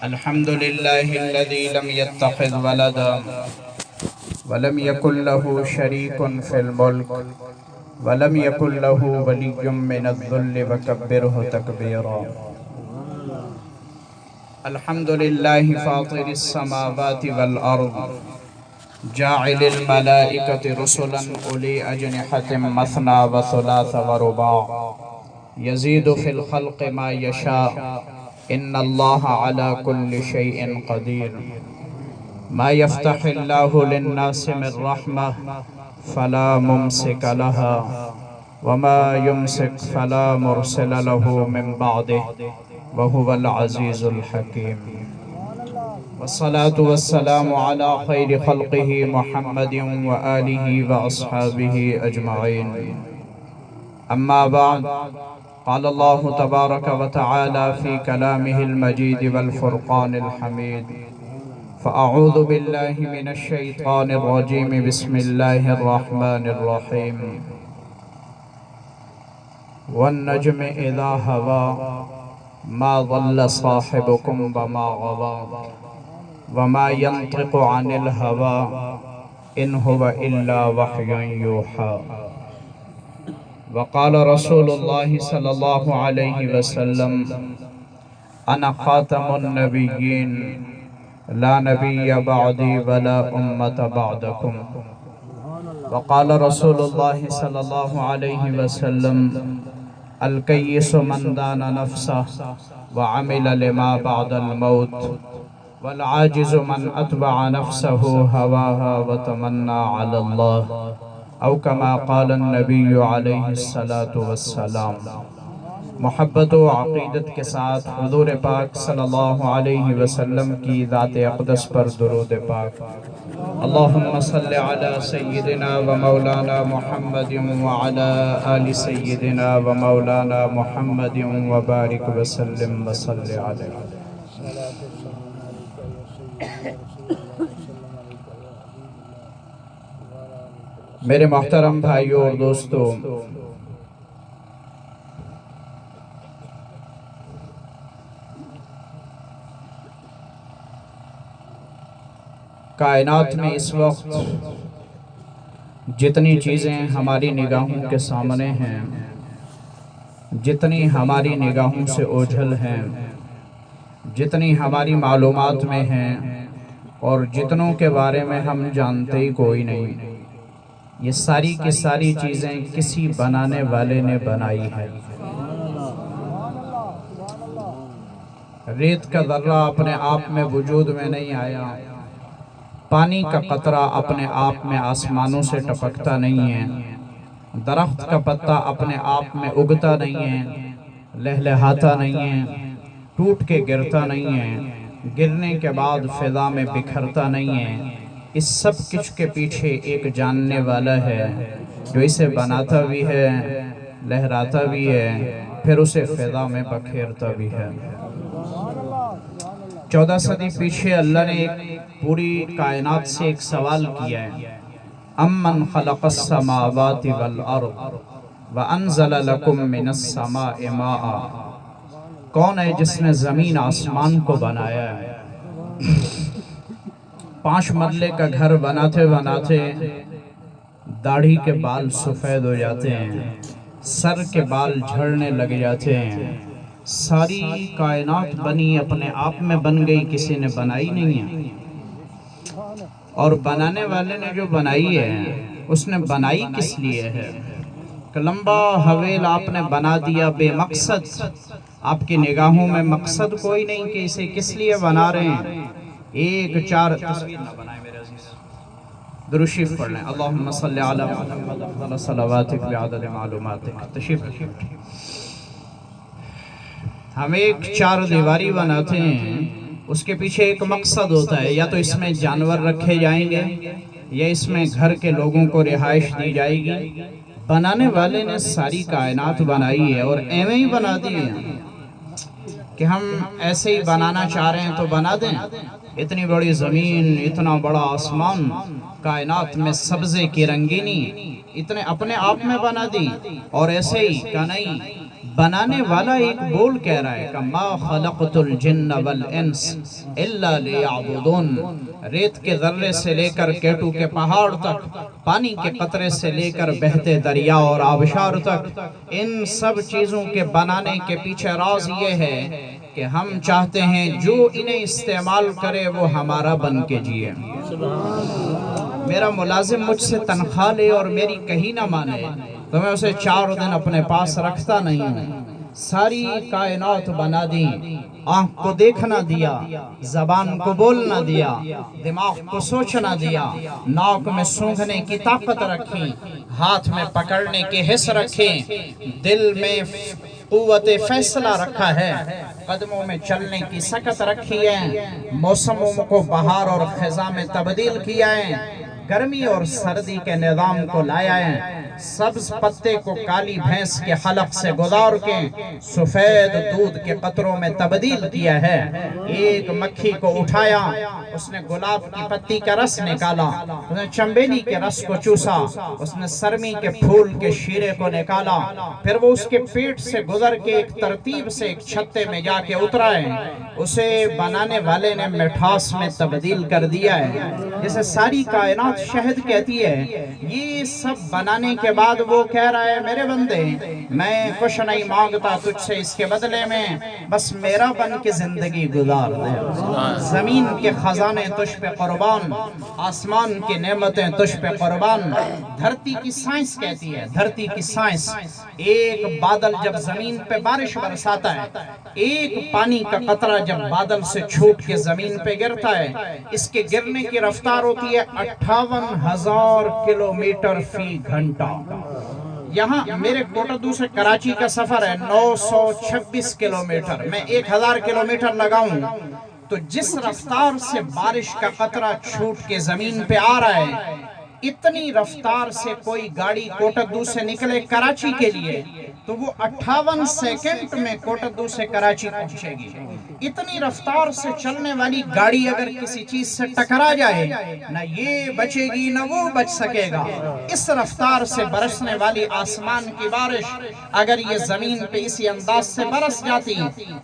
الحمد لله الذي لم يتخذ ولدا ولم يكن له شريك في الملك ولم يكن له ولي من الذل وكبره تكبيرا. الحمد لله فاطر السماوات والأرض جاعل الملائكة رسلا أولي أجنحة مثنى وثلاث ورباع يزيد في الخلق ما يشاء إن الله على كل شيء قدير. ما يفتح الله للناس من رحمة فلا ممسك لها وما يمسك فلا مرسل له من بعده وهو العزيز الحكيم. والصلاة والسلام على خير خلقه محمد وآله وأصحابه أجمعين. أما بعد، قال الله تبارك وتعالى في كلامه المجيد والفرقان الحميد: فأعوذ بالله من الشيطان الرجيم بسم الله الرحمن الرحيم. والنجم إذا هوى ما ضل صاحبكم وما غوى وما ينطق عن الهوى إن هو إلا وحي يوحى. وقال رسول الله صلى الله عليه وسلم: أنا خاتم النبيين لا نبي بعدي ولا أمة بعدكم. وقال رسول الله صلى الله عليه وسلم: الكيس من دان نفسه وعمل لما بعد الموت والعاجز من أتبع نفسه هواها وتمنى على الله او کما قال النبی علیہ الصلاۃ والسلام. محبت و عقیدت کے ساتھ حضور پاک صلی اللہ علیہ وسلم کی ذات اقدس پر درود پاک. اللہم صل علی سیدنا و مولانا محمد وعلی آل سیدنا و مولانا محمد وبارک وسلم وصل علیہ. میرے محترم بھائیوں اور دوستوں، کائنات میں اس وقت جتنی چیزیں ہماری نگاہوں کے سامنے ہیں، جتنی ہماری نگاہوں سے اوجھل ہیں، جتنی ہماری معلومات میں ہیں اور جتنوں کے بارے میں ہم جانتے ہی کوئی نہیں، یہ ساری کی ساری چیزیں کسی بنانے والے نے بنائی ہے. ریت کا ذرہ اپنے آپ میں وجود میں نہیں آیا، پانی کا قطرہ اپنے آپ میں آسمانوں سے ٹپکتا نہیں ہے، درخت کا پتا اپنے آپ میں اگتا نہیں ہے، لہلہاتا نہیں ہے، ٹوٹ کے گرتا نہیں ہے، گرنے کے بعد فضا میں بکھرتا نہیں ہے. اس سب کچھ کے پیچھے ایک جاننے والا ہے جو اسے بناتا بھی ہے، لہراتا بھی ہے، پھر اسے فضا میں بکھیرتا بھی ہے. 14 صدی پیچھے اللہ نے ایک پوری کائنات سے ایک سوال کیا ہے: امن خلق السماوات والارض وانزل لکم من السماء ماء. کون ہے جس نے زمین آسمان کو بنایا ہے؟ 5 مرلے کا گھر بناتے بناتے داڑھی کے بال سفید ہو جاتے ہیں، سر کے بال جھڑنے لگ جاتے ہیں. ساری کائنات بنی اپنے آپ میں بن گئی، کسی نے بنائی نہیں ہے. اور بنانے والے نے جو بنائی ہے اس نے بنائی کس لیے ہے؟ کہ لمبا حویل آپ نے بنا دیا بے مقصد. آپ کی نگاہوں میں مقصد کوئی نہیں کہ اسے کس لیے بنا رہے ہیں. ایک 4 تصویر نہ بنائے میرے عزیز. درود شریف پڑھ لیں. اللہم صلی علی محمد افضل صلواتک بعدد معلوماتک. تشریف رکھیں. ہم ایک 4 دیواری بناتے ہیں، اس کے پیچھے ایک مقصد ہوتا ہے. یا تو اس میں جانور رکھے جائیں گے یا اس میں گھر کے لوگوں کو رہائش دی جائے گی. بنانے والے نے ساری کائنات بنائی ہے اور ایویں ہی بنا دی ہے کہ ہم ایسے ہی بنانا چاہ رہے ہیں تو بنا دیں. اتنی بڑی زمین، اتنا بڑا آسمان، کائنات میں سبزے کی رنگینی اتنے اپنے آپ میں بنا دی. اور ایسے ہی کہ نہیں، بنانے والا ایک بول کہہ رہا ہے کہ ما خلقت الجن والانس الا لیعبدون، ریت کے ذرے سے لے کر کیٹو کے پہاڑ تک، پانی کے قطرے سے لے کر بہتے دریا اور آبشار تک، ان سب چیزوں کے بنانے کے پیچھے راز یہ ہے کہ ہم چاہتے ہیں جو انہیں استعمال کرے وہ ہمارا بن کے جیے۔ میرا ملازم مجھ سے تنخواہ لے اور میری کہیں نہ مانے تو میں اسے 4 دن اپنے پاس رکھتا نہیں ہوں۔ ساری کائنات بنا دی، آنکھ کو دیکھنا دیا، زبان کو بولنا دیا، دماغ کو سوچنا دیا، ناک میں سونگھنے کی طاقت رکھی، ہاتھ میں پکڑنے کی حس رکھی، دل میں قوت فیصلہ رکھا ہے، قدموں میں چلنے کی سکت رکھی ہے، موسموں کو بہار اور خزاں میں تبدیل کیا ہے، گرمی اور سردی کے نظام کو لایا ہے، سبز پتے کو کالی بھینس کے حلق سے گزار کے سفید دودھ کے قطروں میں تبدیل کیا ہے، ایک مکھی کو اٹھایا، اس نے گلاب کی پتی کا رس نکالا، اس نے چنبیلی کے رس کو چوسا، اس نے سرمی کے پھول کے شیرے کو نکالا، پھر وہ اس کے پیٹ سے گزر کے ایک ترتیب سے ایک چھتے میں جا کے اترا ہے، اسے بنانے والے نے مٹھاس میں تبدیل کر دیا ہے، جیسے ساری کائنات شہد کہتی ہے۔ یہ سب بنانے کے بعد وہ کہہ رہا ہے میرے بندے میں کچھ نہیں مانگتا تجھ سے اس کے بدلے میں، بس میرا بن کے زندگی گزار دے۔ زمین کے خزانے تجھ پہ قربان، آسمان کی نعمتیں تجھ پہ قربان۔ دھرتی کی سائنس کہتی ہے، دھرتی کی سائنس، ایک بادل جب زمین پہ بارش برساتا ہے، ایک پانی کا قطرہ جب بادل سے چھوٹ کے زمین پہ گرتا ہے، اس کے گرنے کی رفتار ہوتی ہے 58,000 کلومیٹر فی گھنٹہ۔ یہاں میرے کوٹدو سے کراچی کا سفر ہے 926 کلومیٹر، میں 1000 کلومیٹر لگاؤں تو جس رفتار سے بارش کا قطرہ چھوٹ کے زمین پہ آ رہا ہے، اتنی رفتار سے کوئی گاڑی کوٹدو سے نکلے کراچی کے لیے تو وہ 58 سیکنڈ میں کوٹدو سے کراچی پہنچے گی۔ اتنی رفتار سے چلنے والی گاڑی اگر کسی چیز سے ٹکرا جائے، نہ یہ بچے گی نہ وہ بچ سکے گا۔ اس رفتار سے برسنے والی آسمان کی بارش اگر یہ زمین پہ اسی انداز سے برس جاتی،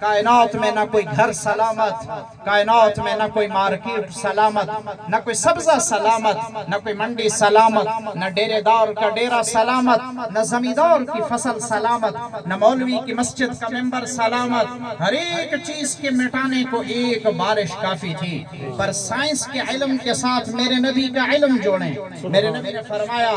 کائنات میں نہ کوئی گھر سلامت، کائنات میں نہ کوئی مارکیٹ سلامت، نہ کوئی سبزہ سلامت، نہ کوئی منڈی سلامت، نہ ڈیرے دار کا ڈیرہ سلامت، نہ زمیندار کی فصل سلامت، نہ مولوی کی مسجد کا ممبر سلامت۔ ہر ایک چیز کے مٹانے کو ایک بارش کافی تھی، پر سائنس کے علم کے ساتھ میرے نبی کا علم جوڑیں۔ میرے نبی نے فرمایا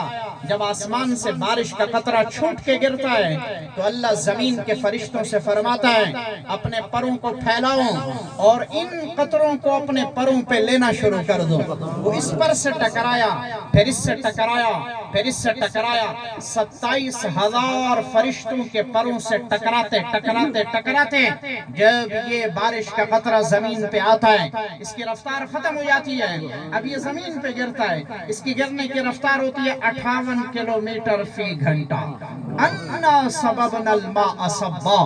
جب آسمان سے بارش کا قطرہ چھوٹ کے گرتا ہے تو اللہ زمین کے فرشتوں سے فرماتا ہے اپنے پروں کو پھیلاؤ اور ان قطروں کو اپنے پروں پہ لینا شروع کر دو۔ وہ اس پر سے ٹکرایا، پھر اس سے ٹکرایا، پھر اس سے ٹکرایا، 27,000 فرشتوں کے پروں سے ٹکراتے ٹکراتے ٹکراتے جب یہ بارش کا قطرہ زمین پہ آتا ہے، اس کی رفتار ختم ہو جاتی ہے، اب یہ زمین پہ گرتا ہے، اس کی گرنے کی رفتار ہوتی ہے 58 کلومیٹر فی گھنٹہ۔ انا صببنا الماء صبا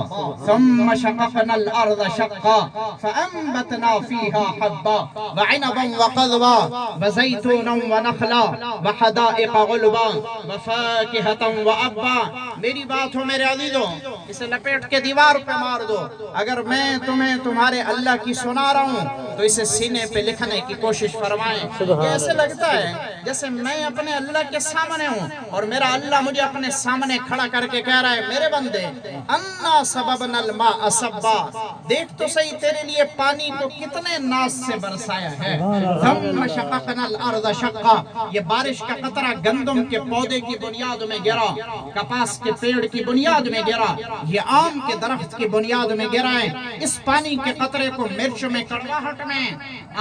ثم شققنا الارض شقا فانبتنا فيها حبا وعنبا وقضبا وزيتونا ونخلا وحدائق غلبا وفاكهة وابا۔ میری بات ہو میرے عزیزوں، اسے لپیٹ کے دیوار پہ مار دو۔ اگر میں تمہیں تمہارے اللہ کی سنا رہا ہوں تو اسے سینے پہ لکھنے کی کوشش فرمائیں۔ یہ ایسے لگتا ہے جیسے میں اپنے اللہ کے سامنے ہوں اور میرا اللہ مجھے اپنے سامنے کھڑا کر کے کہہ رہا ہے میرے بندے انا صببنا الماء صبا، دیکھ تو صحیح تیرے لیے پانی کو کتنے ناز سے برسایا ہے۔ ثم شققنا الارض شقا، یہ بارش کا قطرہ گندم کے پودے کی بنیاد میں گرا، کپاس کے پیڑ کی بنیاد میں گرا، یہ آم کے درخت کی بنیاد میں گرا ہے۔ اس پانی کے قطرے کو مرچ میں کڑواہٹ میں،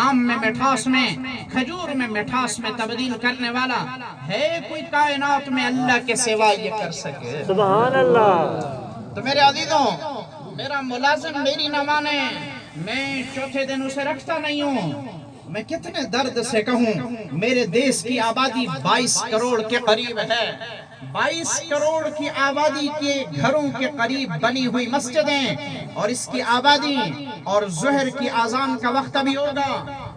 آم میں مٹھاس میں، کھجور میں مٹھاس میں تبدیل کرنے والا ہے کوئی کائنات میں اللہ کے سوا یہ کر سکے؟ سبحان اللہ۔ تو میرے عزیزوں، میرا ملازم میری نہ مانے، میں چوتھے دن اسے رکھتا نہیں ہوں۔ میں کتنے درد سے کہوں میرے دیش کی آبادی 22 کروڑ کے قریب ہے، 22 کروڑ کی آبادی کے گھروں کے قریب بنی ہوئی مسجدیں اور اس کی آبادی اور ظہر کی اذان کا وقت بھی ہوگا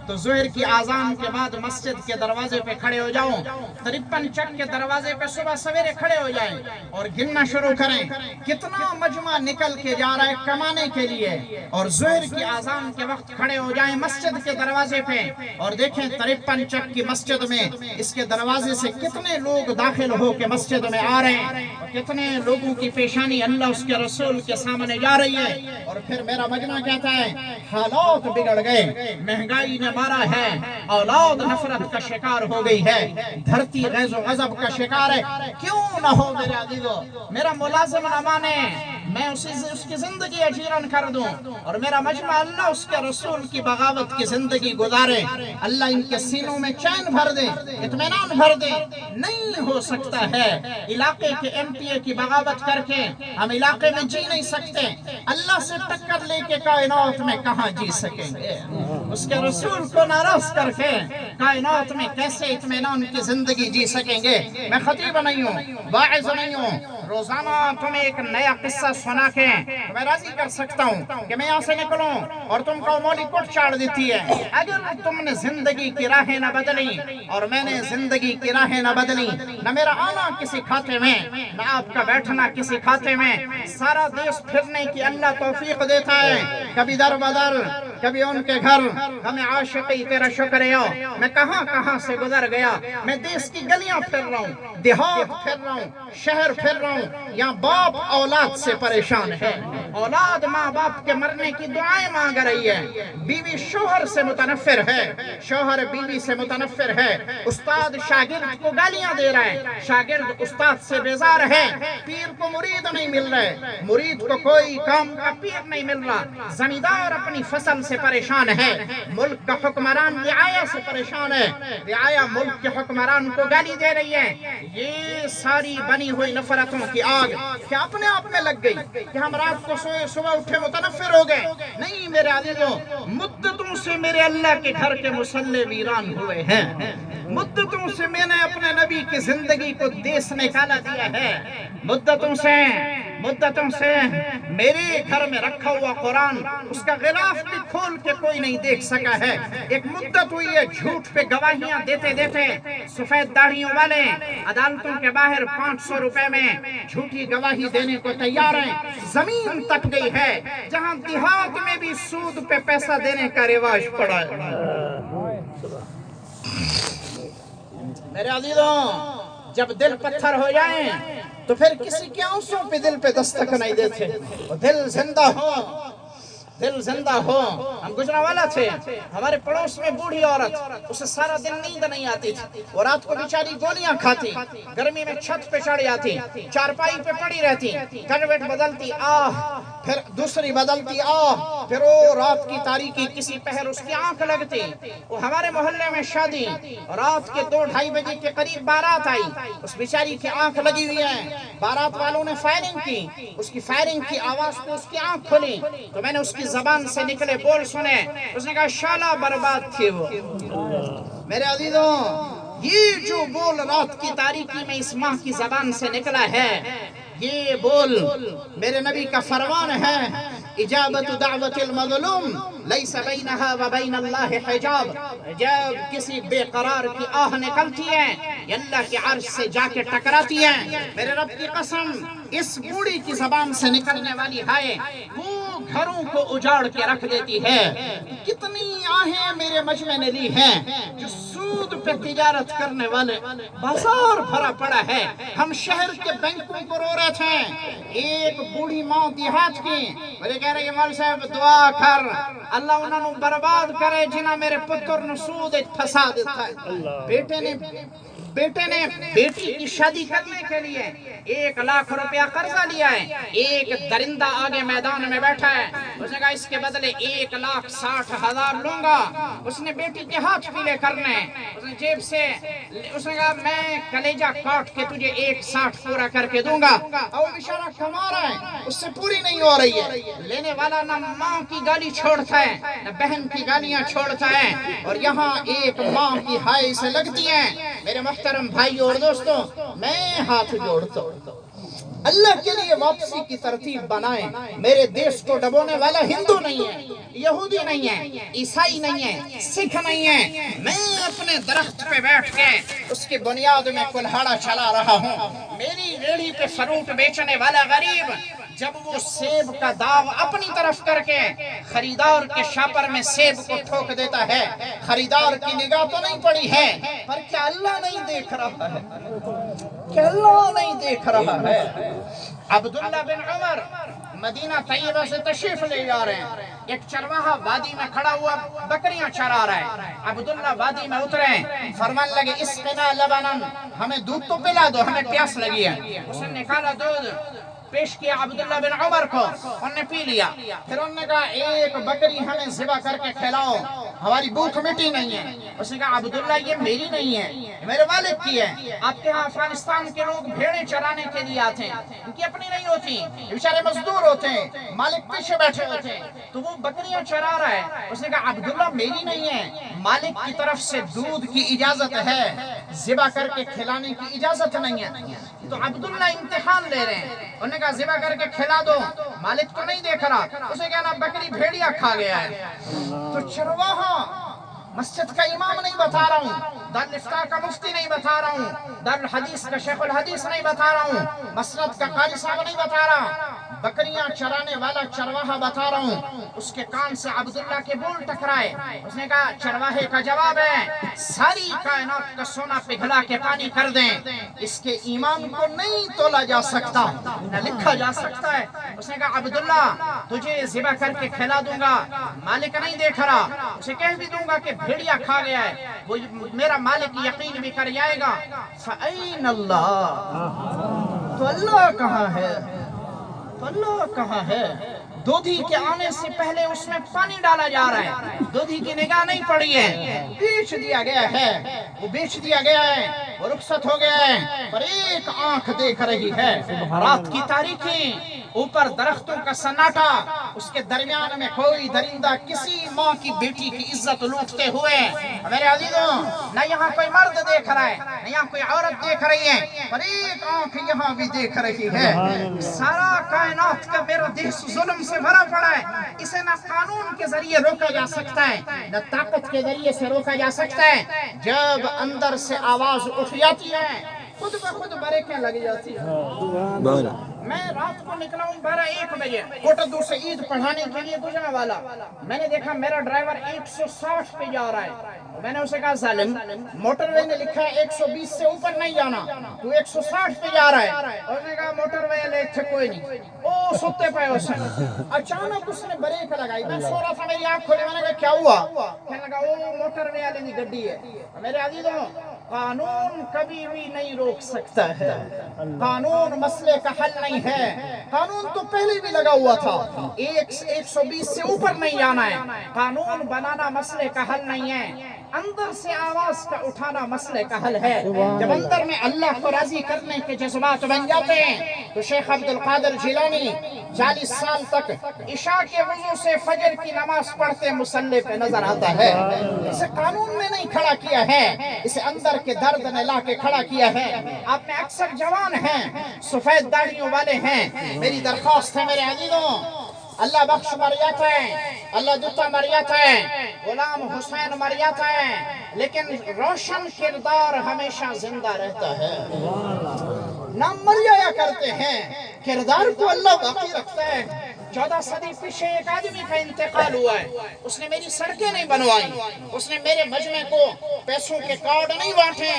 تو ظہر کی آذان کے بعد مسجد کے دروازے پہ کھڑے ہو جاؤں، 53 چک کے دروازے پہ صبح سویرے کھڑے ہو جائیں اور گننا شروع کریں کتنا مجمع نکل کے جا رہا ہے کمانے کے لیے، اور ظہر کی آذان کے وقت کھڑے ہو جائیں مسجد کے دروازے پہ اور دیکھیں 53 چک کی مسجد میں اس کے دروازے سے کتنے لوگ داخل ہو کے مسجد میں آ رہے ہیں، اور کتنے لوگوں کی پیشانی اللہ اس کے رسول کے سامنے جا رہی ہے۔ اور پھر میرا مجمع کہتا ہے حالات بگڑ گئے، مہنگائی نے مارا ہے، اولاد نفرت کا شکار ہو گئی ہے، دھرتی غیظ و غضب کا شکار ہے، کیوں نہ ہو میرے عزیزو میرا ملازم نہ مانے، میں اس کی زندگی اجیرن کر دوں اور میرا مجمع اللہ اس کے رسول کی بغاوت کی زندگی گزارے، اللہ ان کے سینوں میں چین بھر دے، اطمینان بھر دے۔ نہیں ہو سکتا ہے علاقے کے ایم پی اے کی بغاوت کر کے ہم علاقے میں جی نہیں سکتے، اللہ سے ٹکر لے کے کائنات میں کہاں جی سکیں گے، اس کے رسول کو ناراض کر کے کائنات میں کیسے اطمینان کی زندگی جی سکیں گے۔ میں خطیب نہیں ہوں، واعظ نہیں ہوں، روزانہ تمہیں ایک نیا قصہ سنا کے میں راضی کر سکتا ہوں کہ میں یہاں سے نکلوں اور تم کو مولی کوٹ چاڑ دیتی ہے۔ اگر تم نے زندگی کی راہیں نہ بدلی اور میں نے زندگی کی راہیں نہ بدلی، نہ میرا آنا کسی کھاتے میں نہ آپ کا بیٹھنا کسی کھاتے میں، سارا دیش پھرنے کی اللہ توفیق دیتا ہے، کبھی در بدر کبھی ان کے گھر، ہمیں عاشقی تیرا شکریہ، میں کہاں کہاں سے گزر گیا، میں دیش کی گلیاں پھر رہا ہوں، دیہات پھر رہا ہوں، شہر پھر رہا ہوں، یہاں باپ اولاد سے پریشان ہے، اولاد ماں باپ کے مرنے کی دعائیں مانگ رہی ہے، بیوی شوہر سے متنفر ہے، شوہر بیوی سے متنفر ہے، استاد شاگرد کو گالیاں دے رہا ہے، شاگرد استاد سے بیزار ہے، پیر کو مرید نہیں مل رہے، مرید کو کوئی کام کا پیر نہیں مل رہا، زمیندار اپنی فصل سے پریشان ہے، ملک کا حکمران رعایا سے پریشان ہے، رعایا ملک کے حکمران کو گالی دے رہی ہے، یہ ساری بنی ہوئی نفرتوں کی آگ کیا اپنے آپ میں لگ گئی کہ ہم رات کو سوئے صبح اٹھے متنفر ہو گئے؟ نہیں میرے عزیزو، مدتوں سے میرے اللہ کے گھر کے مصلے ویران ہوئے ہیں، مدتوں سے میں نے اپنے نبی کی زندگی کو دیس نکالا دیا ہے، مدتوں سے میرے گھر میں رکھا ہوا قرآن اس کا غلاف بھی کھول کے کوئی نہیں دیکھ سکا ہے، ایک مدت ہوئی ہے جھوٹ پہ گواہیاں دیتے دیتے، سفید داڑھیوں والے عدالتوں کے باہر 500 روپے میں جھوٹی گواہی دینے کو تیار ہیں، زمین تک گئی ہے جہاں دیہات میں بھی سود پہ پیسہ دینے کا رواج پڑا ہے۔ میرے عزیزوں جب دل پتھر ہو جائیں تو پھر کسی کے آنسوں پہ دل پہ دستک نہیں دیتے، دل زندہ ہو۔ ہم گجرانوالہ تھے، ہمارے پڑوس میں بوڑھی عورت، اسے سارا دن نیند نہیں آتی تھی، وہ رات کو بیچاری گولیاں کھاتی، گرمی میں چھت پہ چڑھ جاتی، چارپائی پہ پڑی رہتی، کروٹ بدلتی آہ، پھر دوسری بدلتی آہ، پھر وہ رات کی تاریکی کسی پہر اس کی آنکھ لگتی۔ وہ ہمارے محلے میں شادی، رات کے 2-2:30 بجے کے قریب بارات آئی، اس بیچاری کی آنکھ لگی ہوئی ہے، بارات والوں نے فائرنگ کی، اس کی فائرنگ کی آواز پہ اس کی آنکھ کھلی تو میں نے اس کی زبان سے نکلے بول سنے، اس نے کہا شالا برباد تھی وہ۔ میرے عزیزوں یہ جو بول رات کی تاریکی میں اس ماں کی زبان سے نکلا ہے، یہ بول میرے نبی کا فرمان ہے، اجابت دعوت المظلوم لیس بینہا و بین اللہ حجاب، جب کسی بے قرار کی آہ نکلتی ہے یہ اللہ کے عرش سے جا کے ٹکراتی ہے، میرے رب کی قسم اس بوڑھی کی زبان سے نکلنے والی ہائے وہ گھروں کو اجاڑ کے رکھ دیتی ہے۔ کتنی آہیں میرے مجمع نے لی ہیں جو سود پہ تجارت کرنے والے، بازار بھرا پڑا ہے، ہم شہر کے بینکوں کو رو رہے تھے، ایک بوڑھی ماں دیہات کی مجھے کہہ رہی ہے مول صاحب دعا کر اللہ انہوں نے برباد کرے جنہ میرے پتر نے سود پھنسا دیتا ہے۔ بیٹے نے بیٹی کی شادی کرنے کے لیے 1 لاکھ روپیہ قرضہ لیا ہے، ایک درندہ آگے میدان میں بیٹھا ہے، اس نے کہا اس کے بدلے 1,60,000 لوں گا، اس نے بیٹی کے ہاتھ پیلے کرنے، اس نے جیب سے اس نے کہا میں کلیجہ کاٹ کے تجھے 1,60 پورا کر کے دوں گا، اور وہ بیچارہ کما رہا ہے اس سے پوری نہیں ہو رہی ہے، لینے والا نہ ماں کی گالی چھوڑتا ہے نہ بہن کی گالیاں چھوڑتا ہے، اور یہاں ایک ماں کی ہائی سے لگتی ہے۔ میرے محترم بھائی اور دوستوں میں ہاتھ جوڑتا ہوں اللہ کے لیے واپسی کی ترتیب بنائیں. میرے دیش کو ڈبونے والا ہندو نہیں ہے، یہودی نہیں ہے، عیسائی نہیں ہے، سکھ نہیں ہے. میں اپنے درخت پہ بیٹھ کے اس کی بنیاد میں کلہاڑا چلا رہا ہوں. میری ریڑھی پہ فروٹ بیچنے والا غریب جب وہ سیب کا داغ اپنی طرف کر کے خریدار کے شاپر میں سیب کو ٹھوک دیتا ہے، خریدار کی نگاہ تو نہیں پڑی ہے، پر کیا اللہ نہیں دیکھ رہا ہے؟ کیا اللہ نہیں دیکھ رہا ہے؟ عبداللہ بن عمر مدینہ طیبہ سے تشریف لے جا رہے ہیں. ایک چرواہا وادی میں کھڑا ہوا بکریاں چرا رہا ہے. عبداللہ وادی میں اترے، فرمان لگے اسقنا لبنن، ہمیں دودھ تو پلا دو، ہمیں پیاس لگی ہے. اس نے نکالا دودھ پیش کیا عبداللہ بن عمر کو، انہوں نے پی لیا. پھر انہوں نے کہا ایک بکری ہمیں ذبح کر کے کھلاؤ، ہماری بھوک مٹی نہیں ہے. اس نے کہا عبداللہ یہ میری نہیں ہے، یہ میرے والد کی ہے. آپ کے ہاں افغانستان کے لوگ بھیڑیں چرانے کے لیے آتے ہیں، ان کی اپنی نہیں ہوتی، یہ بیچارے مزدور ہوتے ہیں، مالک پیچھے بیٹھے ہوتے ہیں، تو وہ بکریاں چرا رہا ہے. اس نے کہا عبداللہ میری نہیں ہے، مالک کی طرف سے دودھ کی اجازت ہے، ذبح کر کے کھلانے کی اجازت نہیں ہے. تو عبداللہ امتحان لے رہے ہیں. انہوں نے کہا ذبح کر کے کھلا دو، مالک تو نہیں دیکھ رہا. اسے کہنا بکری بھیڑیا کھا گیا ہے. تو چرواہا مسجد کا امام نہیں بتا رہا ہوں، دارالفتاء کا مفتی نہیں بتا رہا ہوں، دارالحدیث کا شیخ الحدیث نہیں بتا رہا ہوں، مسند کا قاری صاحب نہیں بتا رہا، بکریاں چرانے والا چرواہا بتا رہا ہوں. اس کے کان سے عبداللہ کے بول ٹکرائے. اس نے کہا چرواہے کا جواب ہے ساری کائنات کا سونا پگھلا کے پانی کر دیں، اس کے ایمان کو نہیں تولا جا سکتا، نہ لکھا جا سکتا ہے. اس نے کہا عبداللہ تجھے ذبح کر کے کھلا دوں گا، مالک نہیں دیکھ رہا، اسے کہہ بھی دوں گا کہ بھیڑیا کھا گیا ہے، وہ میرا مالک یقین بھی کر جائے گا. فَأَيْنَ اللَّهُ، تو اللہ کہاں ہے؟ تو اللہ کہاں ہے؟ دودھی کے آنے سے پہلے اس میں پانی ڈالا جا رہا ہے، دودھی کی نگاہ نہیں پڑی ہے، بیچ دیا گیا ہے، وہ بیچ دیا گیا ہے، وہ رخصت ہو گیا ہے، پر ایک آنکھ دیکھ رہی ہے. رات کی تاریکی، اوپر درختوں کا سناٹا، اس کے درمیان میں کوئی درندہ کسی ماں کی بیٹی کی عزت لوٹتے ہوئے. میرے عزیزوں، نہ یہاں کوئی مرد دیکھ رہا ہے، نہ یہاں کوئی عورت دیکھ رہی ہے، پر ایک آنکھ یہاں بھی دیکھ رہی ہے. سارا کائنات کا میرا دیش ظلم سے بھرا پڑا ہے. اسے نہ قانون کے ذریعے روکا جا سکتا ہے، نہ طاقت کے ذریعے سے روکا جا سکتا ہے. جب اندر سے آواز اٹھ جاتی ہے خود بخود بریکیں لگ جاتی ہے. میں رات کو نکلا ہوں 12-1 بجے کوٹا دور سے عید پڑھانے کے لیے گجرا والا. میں نے دیکھا میرا ڈرائیور 160 پہ جا رہا ہے. میں نے اسے کہا ظالم، موٹر وے نے لکھا ہے 120 سے اوپر نہیں جانا، تو 160 پہ جا رہا ہے. اور نے کہا موٹر وے لے تھے کوئی نہیں، او ستے پہ اس نے. اچانک اس نے بریک لگائی، میں سو رہا تھا، میری آنکھ کھولی، میں نے کہا کیا ہوا؟ کہنے لگا وہ موٹر وے والے کی گڈی ہے. میرے عزیزوں، قانون کبھی بھی نہیں روک سکتا ہے، قانون مسئلے کا حل نہیں ہے. قانون تو پہلے بھی لگا ہوا تھا، 120 سے اوپر نہیں جانا ہے. قانون بنانا مسئلے کا حل نہیں ہے، اندر سے آواز کا اٹھانا مسئلے کا حل ہے. جب اندر میں اللہ کو راضی کرنے کے جذبات بن جاتے ہیں تو شیخ عبد القادر جیلانی 40 سال تک عشاء کے وضو سے فجر کی نماز پڑھتے مصلی پہ نظر آتا ہے. اسے قانون میں نہیں کھڑا کیا ہے، اسے اندر کے درد نے لا کے کھڑا کیا ہے. آپ میں اکثر جوان ہیں، سفید داڑھیوں والے ہیں. میری درخواست ہے میرے عزیزوں، اللہ بخش مر جاتا ہے، اللہ دتا مر جاتا ہے، غلام حسین مر جاتا ہے، لیکن روشن کردار ہمیشہ زندہ رہتا ہے. نام مر جایا کرتے ہیں، کردار کو اللہ باقی رکھتا ہے. 14 صدی پیچھے ایک آدمی کا انتقال ہوا ہے، اس نے میری سڑکیں نہیں بنوائی، اس نے میرے مجمع کو پیسوں کے کارڈ نہیں بانٹے،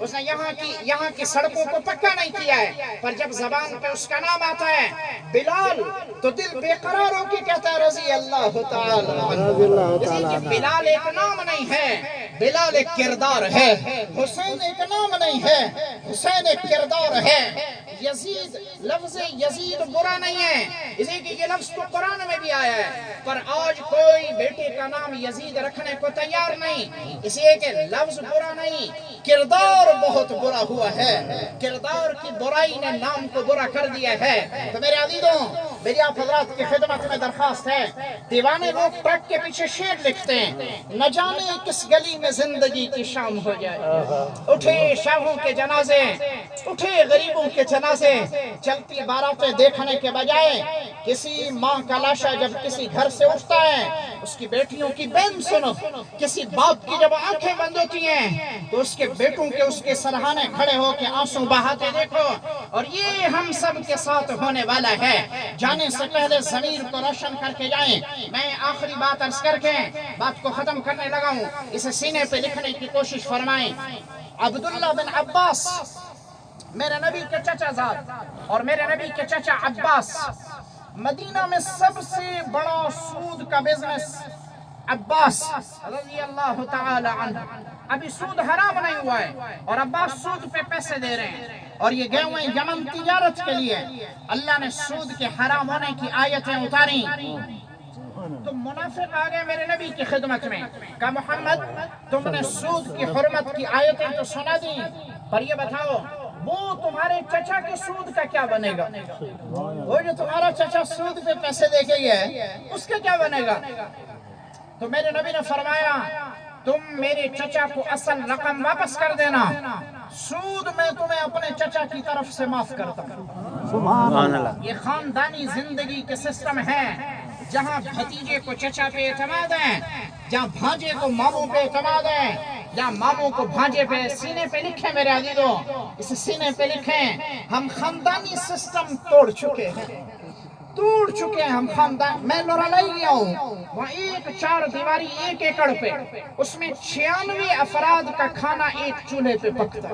اس نے یہاں کی سڑکوں کو پکا نہیں کیا ہے. پر جب زبان پہ اس کا نام آتا ہے بلال تو دل بے قرار ہو کے کہتا ہے رضی اللہ تعالی عنہ. بلال ایک نام نہیں ہے، بلال ایک کردار ہے. حسین ایک نام نہیں ہے، حسین ایک کردار ہے. یزید، لفظ یزید برا نہیں ہے، اسی کہ یہ لفظ تو قرآن میں بھی آیا ہے، پر آج کوئی بیٹے کا نام یزید رکھنے کو تیار نہیں. اس لیے کہ لفظ برا نہیں، کردار بہت برا ہوا ہے. کردار کی برائی نے نام کو برا کر دیا ہے. تو میرے عزیزوں، میری آپ حضرات کی خدمت میں درخواست ہے، دیوانے لوگ ٹرک کے پیچھے شعر لکھتے ہیں، نہ جانے کس گلی میں زندگی کی شام ہو جائے، اٹھے شاہوں کے جنازے، اٹھے غریبوں کے جنازے، چلتی باراتیں دیکھنے کے بجائے کسی ماں کا لاشا جب کسی گھر سے اٹھتا ہے، اس کی بیٹیوں کی بین سنو، کسی باپ کی جب آنکھیں بند ہوتی ہیں تو اس کے بیٹوں کے اس کے سرہانے کھڑے ہو کے آنسو بہاتے دیکھو، اور یہ ہم سب کے ساتھ ہونے والا ہے۔ جانے سے پہلے ضمیر کو روشن کر کے جائیں۔ میں آخری بات عرض کر کے بات کو ختم کرنے لگا ہوں، اسے سینے پہ لکھنے کی کوشش فرمائیں۔ عبداللہ بن عباس میرے نبی کے چچا زاد اور میرے نبی کے چچا عباس، مدینہ میں سب سے بڑا سود کا بزنس عباس رضی اللہ تعالی عنہ، ابھی سود حرام نہیں ہوا ہے اور عباس سود پہ پیسے دے رہے ہیں، اور یہ گئے ہوئے یمن تجارت کے لیے۔ اللہ نے سود کے حرام ہونے کی آیتیں اتاری تو منافق آگئے میرے نبی کی خدمت میں، کہا محمد تم نے سود کی حرمت کی آیتیں تو سنا دی، پر یہ بتاؤ وہ تمہارے چچا کے سود کا کیا بنے گا؟ وہ جو تمہارا چچا سود پہ پیسے دے کے ہے اس کا کیا بنے گا؟ تو میرے نبی نے فرمایا تم میرے چچا کو اصل رقم واپس کر دینا، سود میں تمہیں اپنے چچا کی طرف سے معاف کرتا ہوں۔ سبحان اللہ۔ یہ خاندانی زندگی کے سسٹم ہے، جہاں بھتیجے کو چچا پہ اعتماد ہے، جہاں بھانجے کو ماموں پہ اعتماد ہے، جہاں ماموں کو بھانجے پہ۔ سینے پہ لکھیں میرے عزیزو، اس سینے پہ لکھیں، ہم خاندانی سسٹم توڑ چکے ہیں، توڑ چکے ہیں ہم خاندان۔ میں لورالائی گیا ہوں، وہاں ایک چار دیواری 1 ایکڑ پہ، اس میں 96 افراد کا کھانا ایک چولہے پہ پکتا،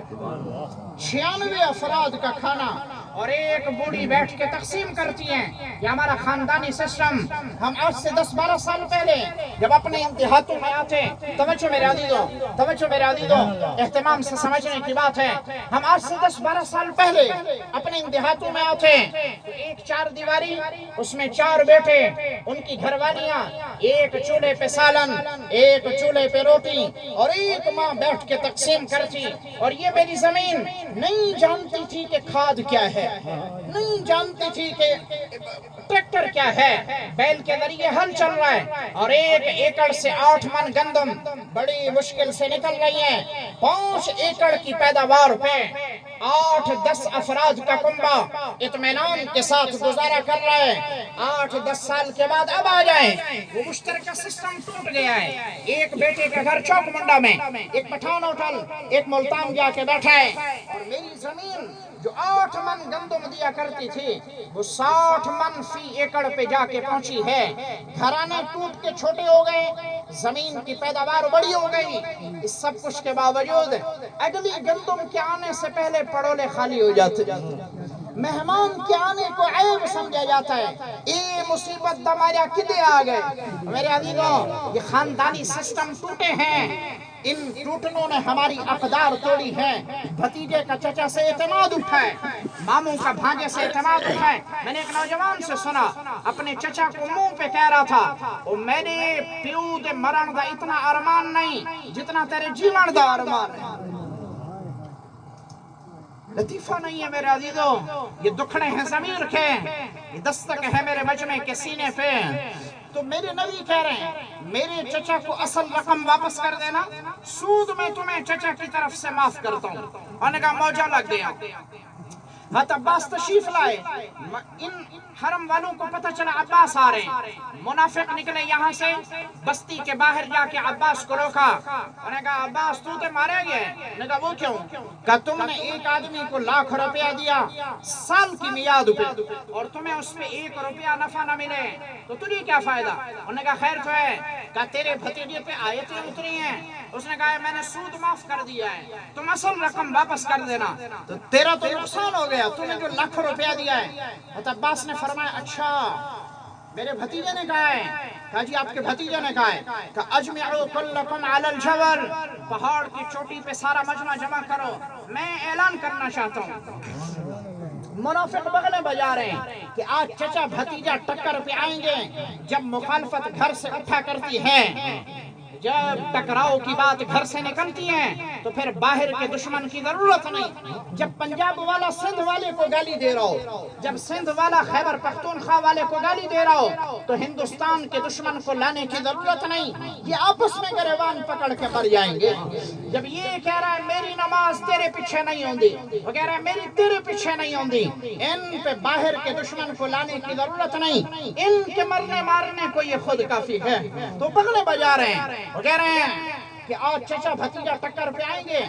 96 افراد کا کھانا، اور ایک بوڑھی بیٹھ کے تقسیم کرتی ہیں۔ یہ ہمارا خاندانی سسٹم۔ ہم آج سے 10-12 سال پہلے جب اپنے دیہاتوں میں آتے، توجہ میرے عزیزو، توجہ میرے عزیزو، اہتمام سے سمجھنے کی بات ہے، ہم آج سے 10-12 سال پہلے اپنے دیہاتوں میں آتے تو ایک 4 دیواری، اس میں 4 بیٹے، ان کی گھر والیاں، ایک چولہے پہ سالن، ایک چولہے پہ روٹی، اور ایک ماں بیٹھ کے تقسیم کرتی، اور یہ میری زمین نہیں جانتی تھی کہ کھاد کیا ہے، نہیں جانتی تھی کہ ٹریکٹر کیا ہے، بیل کے ذریعے ہل چل رہا ہے، اور 1 ایکڑ سے 8 من گندم بڑی مشکل سے نکل رہی ہے۔ 5 ایکڑ کی پیداوار پہ 8-10 افراد کا کنبہ اطمینان کے ساتھ گزارا کر رہا ہے۔ 8-10 سال کے بعد اب آ جائیں، وہ مشترکہ سسٹم ٹوٹ گیا ہے۔ ایک بیٹے کا گھر چوک منڈا میں، ایک پٹھان ہوٹل، ایک ملتان جا کے بیٹھا ہے، اور میری زمین جو 8 من گندم دیا کرتی تھی وہ 60 من فی ایکڑ پہ جا کے پہنچی ہے۔ گھرانے ٹوٹ کے چھوٹے ہو گئے، زمین کی پیداوار بڑی ہو گئی، اس سب کچھ کے باوجود اگلی گندم کے آنے سے پہلے پڑولے خالی ہو جاتے، مہمان کے آنے کو عیب سمجھا جاتا ہے۔ یہ مصیبت دماریا کدے آ گئے میرے عزیزوں، یہ خاندانی سسٹم ٹوٹے ہیں، ان ٹوٹنوں نے ہماری اقدار توڑی ہے۔ بھتیجے کا چچا سے اعتماد اٹھا ہے، ماموں کا بھانجے سے اعتماد اٹھا ہے۔ میں نے ایک نوجوان سے سنا، اپنے چچا کو منہ پہ کہہ رہا تھا او میرے پیو دے مرن دا اتنا ارمان نہیں جتنا تیرے جیون دا ارمان ہے۔ لطیفہ نہیں ہے میرے عزیزو، یہ دکھڑے ہیں ضمیر کے، یہ دستک ہے میرے مجمع کے سینے پہ۔ تو میرے نبی کہہ رہے ہیں میرے چچا کو اصل رقم واپس کر دینا، سود میں تمہیں چچا کی طرف سے معاف کرتا ہوں۔ انہوں نے کہا موجہ لگ گیا۔ حضرت عباس تشریف لائے، ان حرم والوں کو پتہ چلا عباس آ رہے ہیں، منافق نکلے یہاں سے، بستی کے باہر جا کے عباس کو روکا۔ انہوں نے کہا عباس تو تے مارے گئے؟ انہوں نے کہا وہ کیوں؟ کہا تم نے ایک آدمی کو 1,00,000 روپیہ دیا سال کی میعاد پہ، اور تمہیں اس پہ 1 روپیہ نفع نہ ملے تو تجھے کیا فائدہ؟ انہوں نے کہا خیر تو ہے۔ کہا تیرے بھتیجے پہ آیتیں اتری ہیں، اس نے کہا میں نے سود معاف کر دیا ہے، تم اصل رقم واپس کر دینا۔ تو تیرا تو نقصان ہو گیا، تم نے جو 1,00,000 روپیہ دیا ہے۔ حضرت عباس نے فرمایا اچھا میرے بھتیجے نے کہا ہے؟ کہا جی آپ کے بھتیجے نے کہا ہے۔ کہا اجمعوا کلکم علی الجبل، پہاڑ کی چوٹی پہ سارا مجمع جمع کرو، میں اعلان کرنا چاہتا ہوں۔ منافق بغلیں بجا رہے ہیں کہ آج چچا بھتیجا ٹکر پہ آئیں گے، جب مخالفت گھر سے اٹھا کرتی ہے جب ٹکراؤ کی بات گھر سے نکلتی ہے تو پھر باہر کے دشمن کی ضرورت نہیں. جب پنجاب والا سندھ والے کو گالی دے رہا ہو, جب سندھ والا خیبر پختونخوا والے کو گالی دے رہا ہو, تو ہندوستان کے دشمن کو لانے کی ضرورت نہیں. یہ آپس میں گریبان پکڑ کے مر جائیں گے. جب یہ کہہ رہا ہے میری نماز تیرے پیچھے نہیں ہوندی, وہ کہہ رہا ہے میری تیرے پیچھے نہیں ہوندی, ان پہ باہر کے دشمن کو لانے کی ضرورت نہیں. ان کے مرنے مارنے کو یہ خود کافی ہے. تو بغلے بجا رہے ہیں, وہ کہہ رہے ہیں کہ آج چچا بھتیجا ٹکر پہ آئیں گے.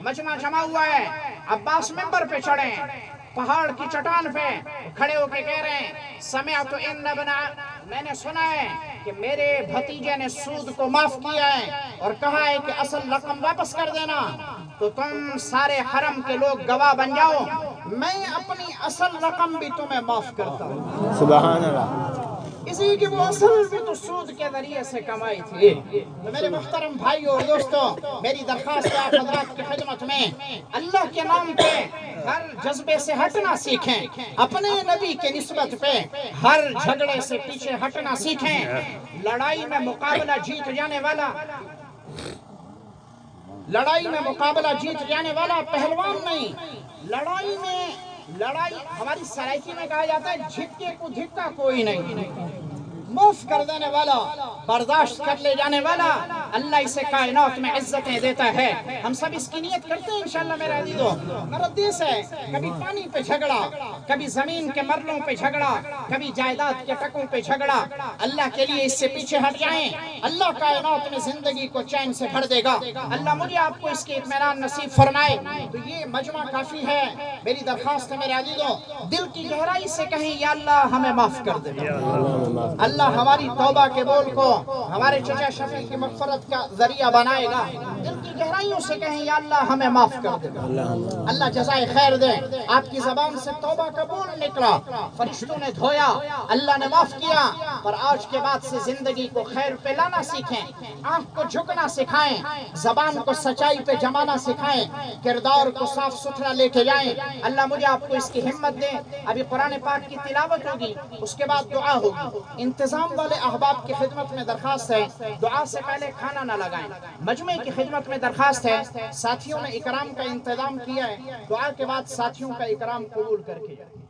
مجمع جمع ہوا ہے, عباس ممبر پہ چڑھے, پہاڑ کی چٹان پہ کھڑے ہو کے کہہ رہے ہیں سمعت ان ابن, میں نے سنا ہے کہ میرے بھتیجے نے سود کو معاف کیا ہے اور کہا ہے کہ اصل رقم واپس کر دینا. تو تم سارے حرم کے لوگ گواہ بن جاؤ, میں اپنی اصل رقم بھی تمہیں معاف کرتا ہوں. سبحان اللہ. اسی کی وہ اصل بھی تو سود کے ذریعے سے کمائی تھی. تو میرے محترم بھائیو اور دوستو, میری درخواست ہے آپ حضرات کی خدمت میں, اللہ کے نام پہ ہر جذبے سے ہٹنا سیکھیں, اپنے نبی کے نسبت پہ ہر جھگڑے سے پیچھے ہٹنا سیکھیں. لڑائی میں مقابلہ جیت جانے والا, لڑائی میں مقابلہ جیت جانے والا پہلوان نہیں. لڑائی ہماری سرائکی میں کہا جاتا ہے جھٹکے کو دھکا کوئی نہیں. معاف کر دینے والا, برداشت کر لے جانے والا, اللہ اسے کائنات میں عزتیں دیتا ہے. ہم سب اس کی نیت کرتے ہیں انشاءاللہ میرے عزیزو. میرا دیس ہے, کبھی پانی پہ جھگڑا, کبھی زمین کے مرلوں پہ جھگڑا, کبھی جائیداد کے ٹکوں پہ جھگڑا. اللہ کے لیے اس سے پیچھے ہٹ جائیں, اللہ کائنات میں زندگی کو چین سے بھر دے گا. اللہ مجھے آپ کو اس کے اطمینان نصیب فرمائے. تو یہ مجمع کافی ہے. میری درخواست ہے میرے عزیزو, دل کی گہرائی سے کہیں یا اللہ ہمیں معاف کر دے. اللہ ہماری توبہ کے بول کو ہمارے چچا شفیع کی مغفرت کا ذریعہ بنائے گا. دل کی گہرائیوں سے کہیں یا اللہ ہمیں معاف کر دے. اللہ جزائے خیر دے. آپ کی زبان سے توبہ کا بول نکلا, فرشتوں نے دھویا, اللہ نے معاف کیا. پر آج کے بعد سے زندگی کو خیر پہ لانا سیکھیں, آنکھ کو جھکنا سکھائیں, زبان کو سچائی پہ جمانا سکھائیں, کردار کو صاف ستھرا لے کے جائیں. اللہ مجھے آپ کو اس کی ہمت دے. ابھی قرآن پاک کی تلاوت ہوگی, اس کے بعد دعا ہوگی. انتظام والے احباب کی خدمت میں درخواست ہے دعا سے پہلے کھانا نہ لگائیں. مجمع کی خدمت میں درخواست ہے, ساتھیوں نے اکرام کا انتظام کیا ہے, دعا کے بعد ساتھیوں کا اکرام قبول کر کے جائیں.